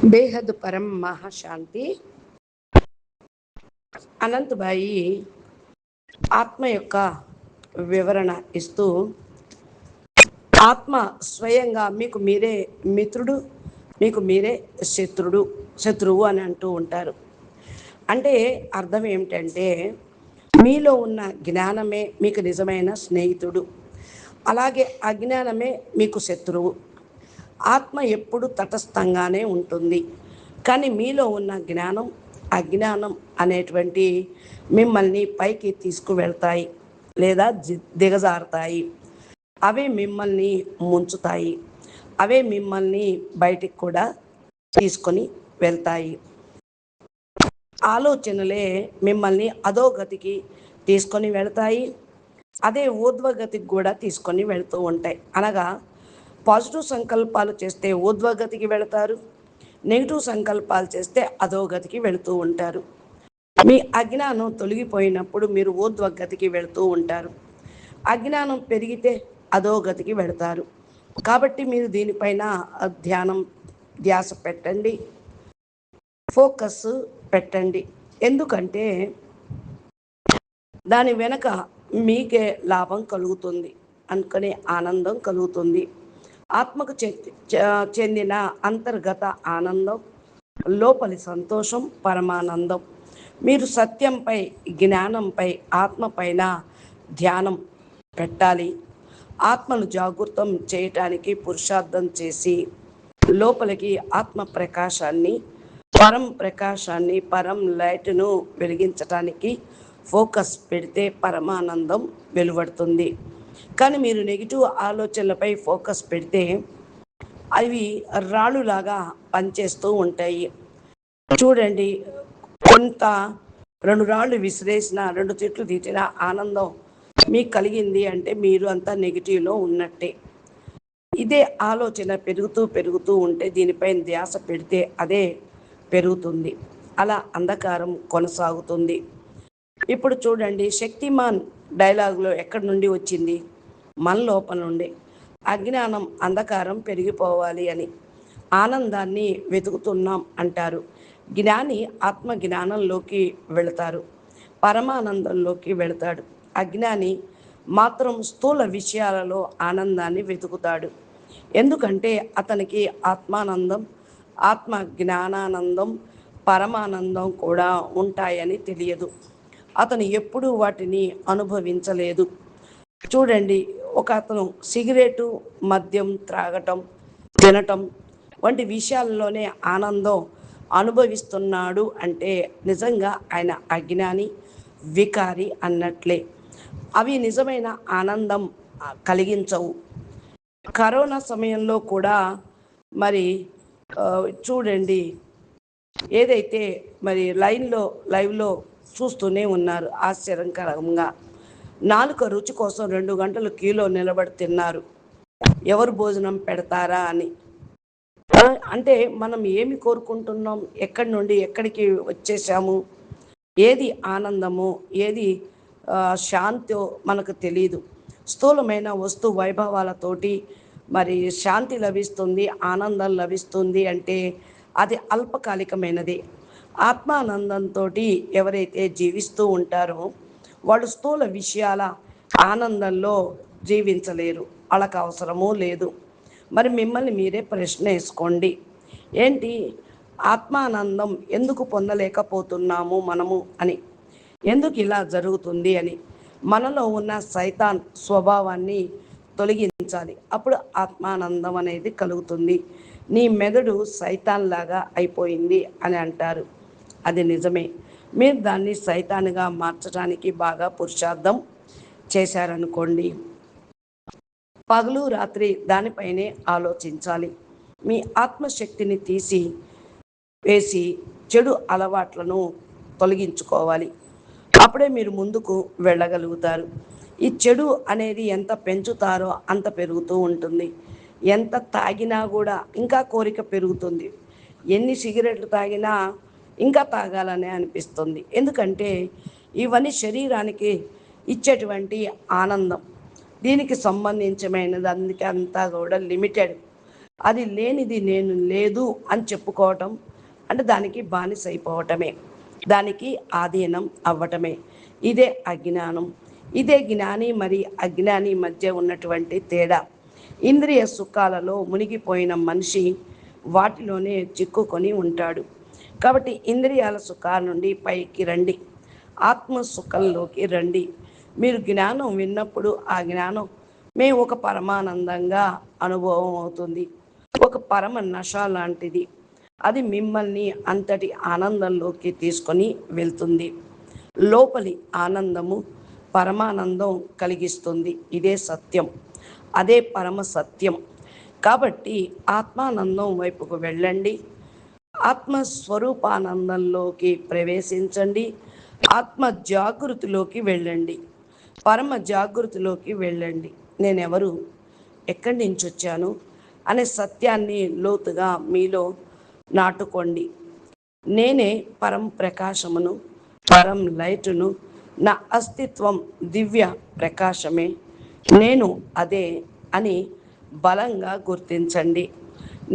బేహద్ పరం మహాశాంతి. అనంతబాయి ఆత్మ యొక్క వివరణ ఇస్తూ, ఆత్మ స్వయంగా మీకు మీరే మిత్రుడు, మీకు మీరే శత్రువు అని అంటూ ఉంటారు. అంటే అర్థం ఏమిటంటే, మీలో ఉన్న జ్ఞానమే మీకు నిజమైన స్నేహితుడు, అలాగే అజ్ఞానమే మీకు శత్రువు. ఆత్మ ఎప్పుడు తటస్థంగానే ఉంటుంది, కానీ మీలో ఉన్న జ్ఞానం అజ్ఞానం అనేటువంటి మిమ్మల్ని పైకి తీసుకువెళ్తాయి లేదా దిగజారుతాయి. అవే మిమ్మల్ని ముంచుతాయి, అవే మిమ్మల్ని బయటికి కూడా తీసుకొని వెళ్తాయి. ఆలోచనలే మిమ్మల్ని అధోగతికి తీసుకొని వెళ్తాయి, అదే ఊర్ధ్వగతికి కూడా తీసుకొని వెళ్తూ ఉంటాయి. అనగా పాజిటివ్ సంకల్పాలు చేస్తే ఊర్ధ్వగతికి వెళతారు, నెగిటివ్ సంకల్పాలు చేస్తే అధోగతికి వెళుతూ ఉంటారు. మీ అజ్ఞానం తొలగిపోయినప్పుడు మీరు ఊర్ధ్వగతికి వెళుతూ ఉంటారు, అజ్ఞానం పెరిగితే అధోగతికి వెళతారు. కాబట్టి మీరు దీనిపైన ధ్యాస పెట్టండి, ఫోకస్ పెట్టండి. ఎందుకంటే దాని వెనక మీకే లాభం కలుగుతుంది, అనుకునే ఆనందం కలుగుతుంది. ఆత్మకు చెందిన అంతర్గత ఆనందం, లోపలి సంతోషం, పరమానందం. మీరు సత్యంపై, జ్ఞానంపై, ఆత్మపైన ధ్యానం పెట్టాలి. ఆత్మను జాగృతం చేయటానికి పురుషార్థం చేసి లోపలికి ఆత్మ ప్రకాశాన్ని, పరం ప్రకాశాన్ని, పరం లైట్ను వెలిగించటానికి ఫోకస్ పెడితే పరమానందం వెలువడుతుంది. కానీ మీరు నెగిటివ్ ఆలోచనలపై ఫోకస్ పెడితే అవి రాళ్ళులాగా పనిచేస్తూ ఉంటాయి. చూడండి, కొంత 2 రాళ్ళు విసిరేసిన, 2 చెట్లు తీసిన ఆనందం మీకు కలిగింది అంటే మీరు అంతా నెగిటివ్లో ఉన్నట్టే. ఇదే ఆలోచన పెరుగుతూ ఉంటే, దీనిపైన ధ్యాస పెడితే అదే పెరుగుతుంది, అలా అంధకారం కొనసాగుతుంది. ఇప్పుడు చూడండి, శక్తిమాన్ డైలాగులో ఎక్కడి నుండి వచ్చింది? మన లోపల నుండి. అజ్ఞానం, అంధకారం పెరిగిపోవాలి అని ఆనందాన్ని వెతుకుతున్నాం అంటారు. జ్ఞాని ఆత్మ జ్ఞానంలోకి వెళతారు, పరమానందంలోకి వెళతాడు. అజ్ఞాని మాత్రం స్థూల విషయాలలో ఆనందాన్ని వెతుకుతాడు. ఎందుకంటే అతనికి ఆత్మానందం, ఆత్మ జ్ఞానానందం, పరమానందం కూడా ఉంటాయని తెలియదు. అతను ఎప్పుడూ వాటిని అనుభవించలేదు. చూడండి, ఒక అతను సిగరెటు, మద్యం త్రాగటం, తినటం వంటి విషయాల్లోనే ఆనందం అనుభవిస్తున్నాడు అంటే నిజంగా ఆయన అజ్ఞాని, వికారి అన్నట్లే. అవి నిజమైన ఆనందం కలిగించవు. కరోనా సమయంలో కూడా మరి చూడండి, ఏదైతే మరి లైవ్లో చూస్తూనే ఉన్నారు, ఆశ్చర్యకరంగా నాలుక రుచి కోసం 2 గంటలు క్యూలో నిలబడి తిన్నారు, ఎవరు భోజనం పెడతారా అని. అంటే మనం ఏమి కోరుకుంటున్నాం, ఎక్కడి నుండి ఎక్కడికి వచ్చేసాము, ఏది ఆనందమో ఏది శాంతో మనకు తెలియదు. స్థూలమైన వస్తు వైభవాలతోటి మరి శాంతి లభిస్తుంది, ఆనందం లభిస్తుంది అంటే అది అల్పకాలికమైనది. ఆత్మానందంతో ఎవరైతే జీవిస్తూ ఉంటారో వాళ్ళు స్థూల విషయాల ఆనందంలో జీవించలేరు, వాళ్ళకు అవసరమూ లేదు. మరి మిమ్మల్ని మీరే ప్రశ్న వేసుకోండి, ఏంటి ఆత్మానందం ఎందుకు పొందలేకపోతున్నాము మనము అని, ఎందుకు ఇలా జరుగుతుంది అని. మనలో ఉన్న సైతాన్ స్వభావాన్ని తొలగించాలి, అప్పుడు ఆత్మానందం అనేది కలుగుతుంది. నీ మెదడు సైతాన్ లాగా అయిపోయింది అని అంటారు, అది నిజమే. మీరు దాన్ని సైతాన్గా మార్చడానికి బాగా పురుషార్థం చేశారనుకోండి, పగలు రాత్రి దానిపైనే ఆలోచించాలి. మీ ఆత్మశక్తిని తీసి వేసి చెడు అలవాట్లను తొలగించుకోవాలి, అప్పుడే మీరు ముందుకు వెళ్ళగలుగుతారు. ఈ చెడు అనేది ఎంత పెంచుతారో అంత పెరుగుతూ ఉంటుంది. ఎంత తాగినా కూడా ఇంకా కోరిక పెరుగుతుంది. ఎన్ని సిగరెట్లు తాగినా ఇంకా తాగాలనే అనిపిస్తుంది. ఎందుకంటే ఇవన్నీ శరీరానికి ఇచ్చేటువంటి ఆనందం, దీనికి సంబంధించినది, అందుకే అంతా కూడా లిమిటెడ్. అది లేనిది నేను లేదు అని చెప్పుకోవటం అంటే దానికి బానిస అయిపోవటమే, దానికి ఆధీనం అవ్వటమే. ఇదే అజ్ఞానం. ఇదే జ్ఞాని మరి అజ్ఞాని మధ్య ఉన్నటువంటి తేడా. ఇంద్రియ సుఖాలలో మునిగిపోయిన మనిషి వాటిలోనే చిక్కుకొని ఉంటాడు. కాబట్టి ఇంద్రియాల సుఖాల నుండి పైకి రండి, ఆత్మ సుఖంలోకి రండి. మీరు జ్ఞానం విన్నప్పుడు ఆ జ్ఞానం మేము ఒక పరమానందంగా అనుభవం అవుతుంది, ఒక పరమ నశ లాంటిది. అది మిమ్మల్ని అంతటి ఆనందంలోకి తీసుకొని వెళ్తుంది. లోపలి ఆనందము పరమానందం కలిగిస్తుంది. ఇదే సత్యం, అదే పరమ సత్యం. కాబట్టి ఆత్మానందం వైపుకు వెళ్ళండి, ఆత్మస్వరూపానందంలోకి ప్రవేశించండి, ఆత్మ జాగృతిలోకి వెళ్ళండి, పరమ జాగృతిలోకి వెళ్ళండి. నేనెవరు, ఎక్కడి నుంచి వచ్చాను అనే సత్యాన్ని లోతుగా మీలో నాటుకోండి. నేనే పరం ప్రకాశమును, పరం లైటును, నా అస్తిత్వం దివ్య ప్రకాశమే, నేను అదే అని బలంగా గుర్తించండి.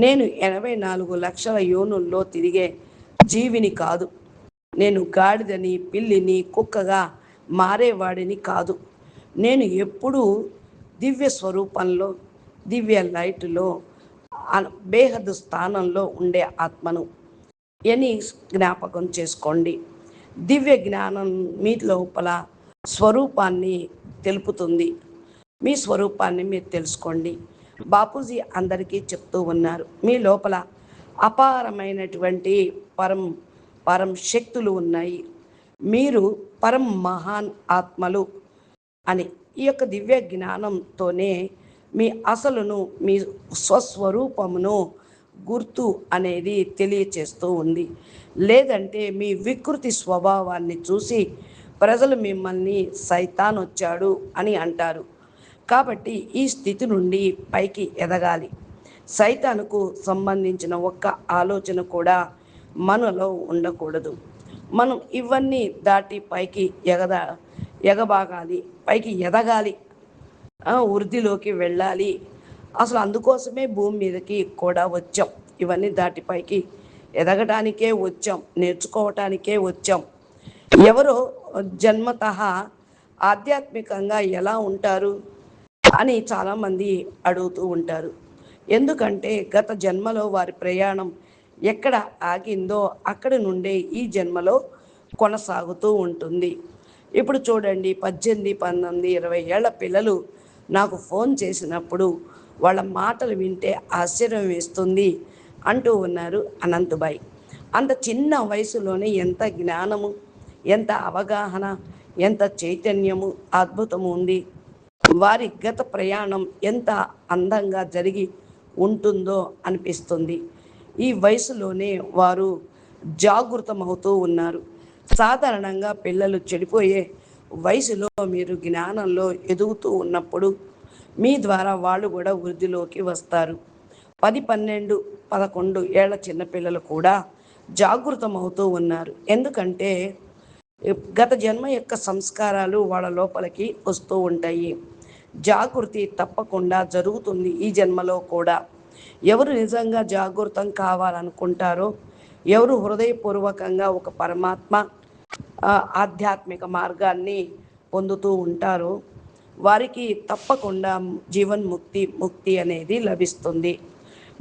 నేను 84 లక్షల యోనుల్లో తిరిగే జీవిని కాదు. నేను గాడిదని, పిల్లిని, కుక్కగా మారేవాడిని కాదు. నేను ఎప్పుడూ దివ్య స్వరూపంలో, దివ్య లైట్లో, బేహద్దు స్థానంలో ఉండే ఆత్మను అని జ్ఞాపకం చేసుకోండి. దివ్య జ్ఞానం మీ లోపల స్వరూపాన్ని తెలుపుతుంది. మీ స్వరూపాన్ని మీరు తెలుసుకోండి. బాపూజీ అందరికీ చెప్తూ ఉన్నారు, మీ లోపల అపారమైనటువంటి పరం పరం శక్తులు ఉన్నాయి, మీరు పరం మహాన్ ఆత్మలు అని. ఈ యొక్క దివ్య జ్ఞానంతోనే మీ అసలును, మీ స్వస్వరూపమును గుర్తు అనేది తెలియచేస్తూ ఉంది. లేదంటే మీ వికృతి స్వభావాన్ని చూసి ప్రజలు మిమ్మల్ని సైతాన్ వచ్చాడు అని అంటారు. కాబట్టి ఈ స్థితి నుండి పైకి ఎదగాలి. సైతానుకు సంబంధించిన ఒక్క ఆలోచన కూడా మనలో ఉండకూడదు. మనం ఇవన్నీ దాటి పైకి ఎగబాగాలి, పైకి ఎదగాలి, వృద్ధిలోకి వెళ్ళాలి. అసలు అందుకోసమే భూమి మీదకి కూడా వచ్చాం. ఇవన్నీ దాటి పైకి ఎదగటానికే వచ్చాం, నేర్చుకోవటానికే వచ్చాం. ఎవరో జన్మతః ఆధ్యాత్మికంగా ఎలా ఉంటారు అని చాలామంది అడుగుతూ ఉంటారు. ఎందుకంటే గత జన్మలో వారి ప్రయాణం ఎక్కడ ఆగిందో అక్కడి నుండే ఈ జన్మలో కొనసాగుతూ ఉంటుంది. ఇప్పుడు చూడండి, 18, 19, 20 ఏళ్ల పిల్లలు నాకు ఫోన్ చేసినప్పుడు వాళ్ళ మాటలు వింటే ఆశ్చర్యం వేస్తుంది అంటూ ఉన్నారు అనంతబాయ్. అంత చిన్న వయసులోనే ఎంత జ్ఞానము, ఎంత అవగాహన, ఎంత చైతన్యము, అద్భుతము ఉంది. వారి గత ప్రయాణం ఎంత అందంగా జరిగి ఉంటుందో అనిపిస్తుంది. ఈ వయసులోనే వారు జాగృతమవుతూ ఉన్నారు. సాధారణంగా పిల్లలు చెడిపోయే వయసులో మీరు జ్ఞానంలో ఎదుగుతూ ఉన్నప్పుడు మీ ద్వారా వాళ్ళు కూడా వృద్ధిలోకి వస్తారు. 10, 12, 11 ఏళ్ల చిన్నపిల్లలు కూడా జాగృతమవుతూ ఉన్నారు. ఎందుకంటే గత జన్మ యొక్క సంస్కారాలు వాళ్ళ లోపలికి వస్తూ ఉంటాయి. జాగృతి తప్పకుండా జరుగుతుంది ఈ జన్మలో కూడా. ఎవరు నిజంగా జాగృతం కావాలనుకుంటారో, ఎవరు హృదయపూర్వకంగా ఒక పరమాత్మ ఆధ్యాత్మిక మార్గాన్ని పొందుతూ ఉంటారో వారికి తప్పకుండా జీవన్ముక్తి, ముక్తి అనేది లభిస్తుంది.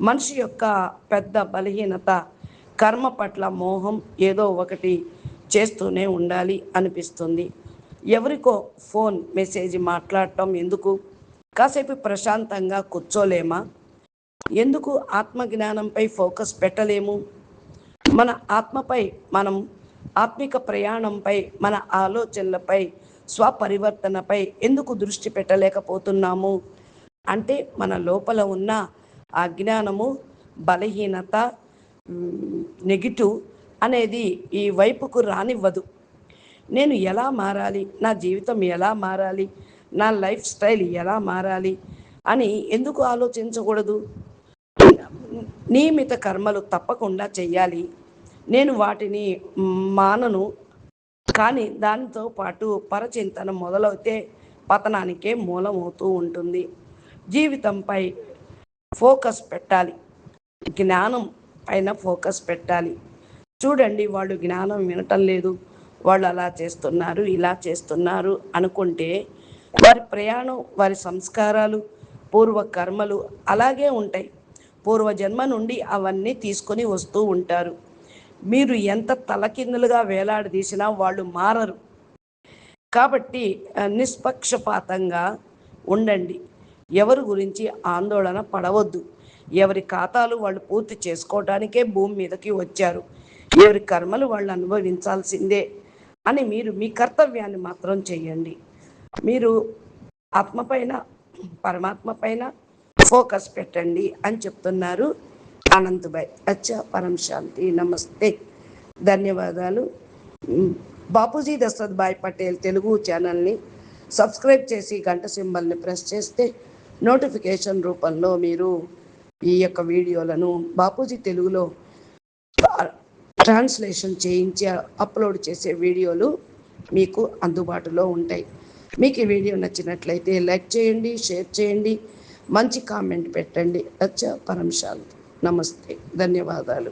మనిషి యొక్క పెద్ద బలహీనత కర్మ పట్ల మోహం, ఏదో ఒకటి చేస్తూనే ఉండాలి అనిపిస్తుంది. ఎవరికో ఫోన్ మెసేజ్ మాట్లాడటం ఎందుకు? కాసేపు ప్రశాంతంగా కూర్చోలేమా? ఎందుకు ఆత్మజ్ఞానంపై ఫోకస్ పెట్టలేము? మన ఆత్మపై, మనం ఆత్మిక ప్రయాణంపై, మన ఆలోచనలపై, స్వపరివర్తనపై ఎందుకు దృష్టి పెట్టలేకపోతున్నాము? అంటే మన లోపల ఉన్న అజ్ఞానము, బలహీనత, నెగిటివ్ అనేది ఈ వైపుకు రానివ్వదు. నేను ఎలా మారాలి, నా జీవితం ఎలా మారాలి, నా లైఫ్ స్టైల్ ఎలా మారాలి అని ఎందుకు ఆలోచించకూడదు? నియమిత కర్మలు తప్పకుండా చెయ్యాలి. నేను వాటిని మానను. కానీ దానితో పాటు పరచింతన మొదలవుతే పతనానికే మూలమవుతూ ఉంటుంది. జీవితంపై ఫోకస్ పెట్టాలి, జ్ఞానం పైన ఫోకస్ పెట్టాలి. చూడండి, వాళ్ళు జ్ఞానం వినటం లేదు, వాళ్ళు అలా చేస్తున్నారు, ఇలా చేస్తున్నారు అనుకుంటే వారి ప్రయాణం, వారి సంస్కారాలు, పూర్వ కర్మలు అలాగే ఉంటాయి. పూర్వజన్మ నుండి అవన్నీ తీసుకొని వస్తూ ఉంటారు. మీరు ఎంత తలకిందులుగా వేలాడదీసినా వాళ్ళు మారరు. కాబట్టి నిష్పక్షపాతంగా ఉండండి. ఎవరి గురించి ఆందోళన పడవద్దు. ఎవరి ఖాతాలు వాళ్ళు పూర్తి చేసుకోవడానికే భూమి మీదకి వచ్చారు. ఎవరి కర్మలు వాళ్ళు అనుభవించాల్సిందే అని మీరు మీ కర్తవ్యాన్ని మాత్రం చేయండి. మీరు ఆత్మ పైన, పరమాత్మ పైన ఫోకస్ పెట్టండి అని చెప్తున్నారు అనంతభాయ్. అచ్చా, పరం శాంతి, నమస్తే, ధన్యవాదాలు. బాపూజీ దశరథ్ భాయ్ పటేల్ తెలుగు ఛానల్ని సబ్స్క్రైబ్ చేసి గంట సింబల్ని ప్రెస్ చేస్తే నోటిఫికేషన్ రూపంలో మీరు ఈ యొక్క వీడియోలను బాపూజీ తెలుగులో ట్రాన్స్లేషన్ చేయించి అప్లోడ్ చేసే వీడియోలు మీకు అందుబాటులో ఉంటాయి. మీకు ఈ వీడియో నచ్చినట్లయితే లైక్ చేయండి, షేర్ చేయండి, మంచి కామెంట్ పెట్టండి. అచ్చా, పరం శాంతి, నమస్తే, ధన్యవాదాలు.